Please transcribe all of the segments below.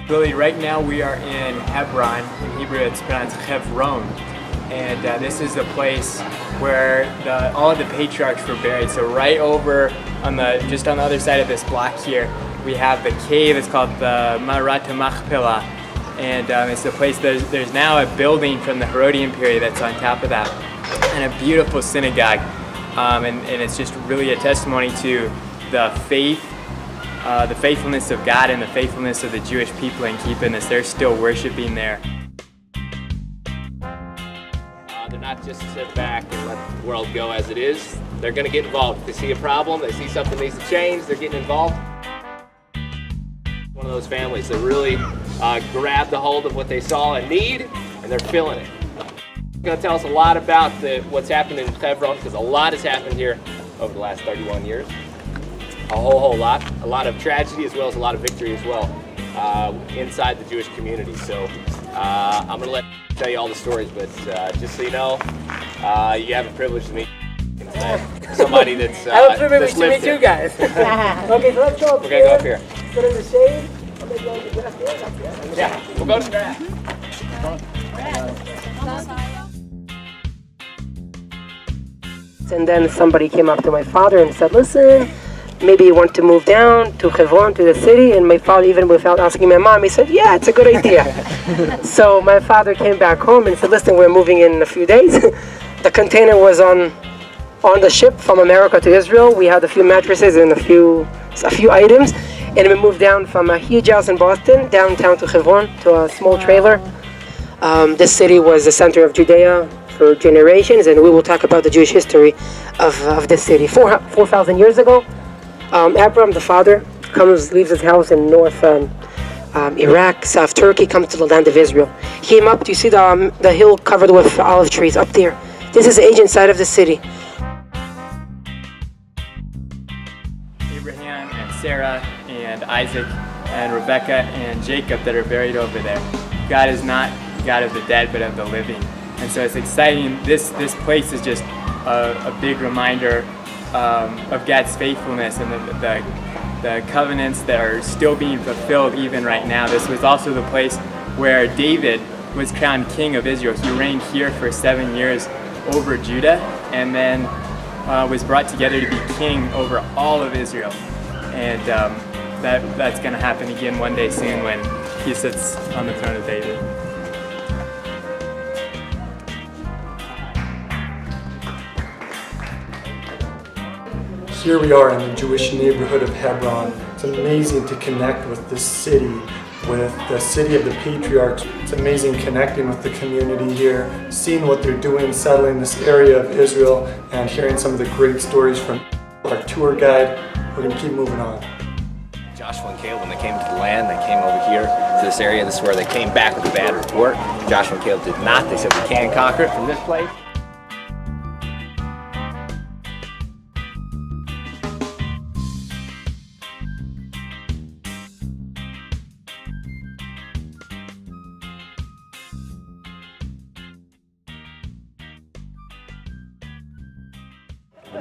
Lily, right now we are in Hebron. In Hebrew it's pronounced Hebron. And this is the place where all of the patriarchs were buried. So right over on just on the other side of this block here, we have the cave. It's called the Marat Machpelah. And it's the place, there's now a building from the Herodian period that's on top of that. And a beautiful synagogue. And it's just really a testimony to the faithfulness of God and the faithfulness of the Jewish people in keeping this. They're still worshiping there. They're not just sit back and let the world go as it is. They're going to get involved. If they see a problem, they see something needs to change, they're getting involved. One of those families that really grabbed the hold of what they saw and need, and they're filling it. It's going to tell us a lot about what's happened in Hebron, because a lot has happened here over the last 31 years. A whole lot. A lot of tragedy as well as a lot of victory as well inside the Jewish community. So I'm going to tell you all the stories, but just so you know, you have a privilege to meet somebody that's I have a privilege to meet you guys. Okay, so let's go up We're going to go up here. Sit in the shade. I'll make you all the grass there, up there. Yeah, we'll go to the grass. And then somebody came up to my father and said, listen, maybe you want to move down to Hebron, to the city. And my father, even without asking my mom, he said, yeah, it's a good idea. So my father came back home and said, listen, we're moving in a few days. The container was on the ship from America to Israel. We had a few mattresses and a few items. And we moved down from a huge house in Boston, downtown to Hebron, to a small trailer. This city was the center of Judea for generations, and we will talk about the Jewish history of this city. 4,000 years ago, Abraham, the father, leaves his house in north Iraq, South Turkey, comes to the land of Israel. He came up, you see the hill covered with olive trees up there. This is the ancient side of the city. Abraham and Sarah and Isaac and Rebecca and Jacob that are buried over there. God is not God of the dead, but of the living. And so it's exciting. This place is just a big reminder of God's faithfulness and the covenants that are still being fulfilled even right now. This was also the place where David was crowned king of Israel. He reigned here for 7 years over Judah, and then was brought together to be king over all of Israel. And that's going to happen again one day soon when he sits on the throne of David. Here we are in the Jewish neighborhood of Hebron. It's amazing to connect with this city, with the city of the patriarchs. It's amazing connecting with the community here, seeing what they're doing, settling this area of Israel, and hearing some of the great stories from our tour guide. We're going to keep moving on. Joshua and Caleb, when they came to the land, they came over here to this area. This is where they came back with a bad report. Joshua and Caleb did not. They said, we can conquer it from this place.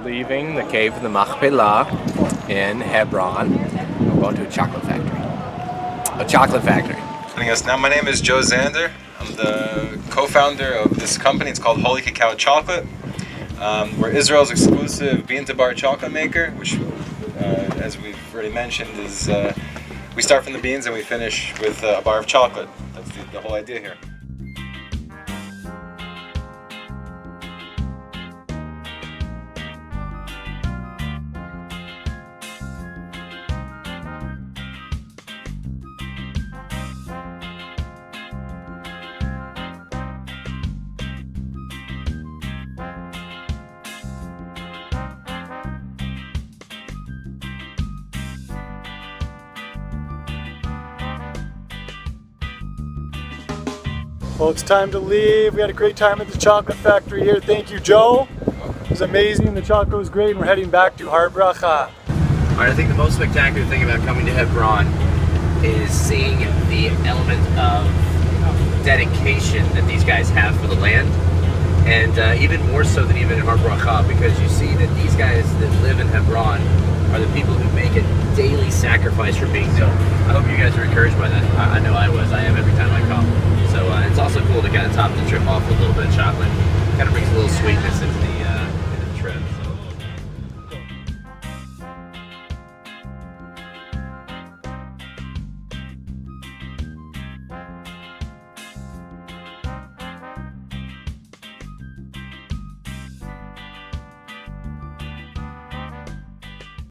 Leaving the cave of the Machpelah in Hebron, we're going to a chocolate factory. A chocolate factory. Joining us now, my name is Joe Zander. I'm the co-founder of this company. It's called Holy Cacao Chocolate. We're Israel's exclusive bean to bar chocolate maker, which, as we've already mentioned, is we start from the beans and we finish with a bar of chocolate. That's the whole idea here. Well, it's time to leave. We had a great time at the chocolate factory here. Thank you, Joe. It was amazing. The chocolate was great. We're heading back to Har Bracha. All right, I think the most spectacular thing about coming to Hebron is seeing the element of dedication that these guys have for the land, and even more so than even in Har Bracha, because you see that these guys that live in Hebron are the people who make a daily sacrifice for being there. I hope you guys are encouraged by that. I know I was. I am every time I come. So it's also cool to kind of top the trip off with a little bit of chocolate. Kind of brings a little sweetness and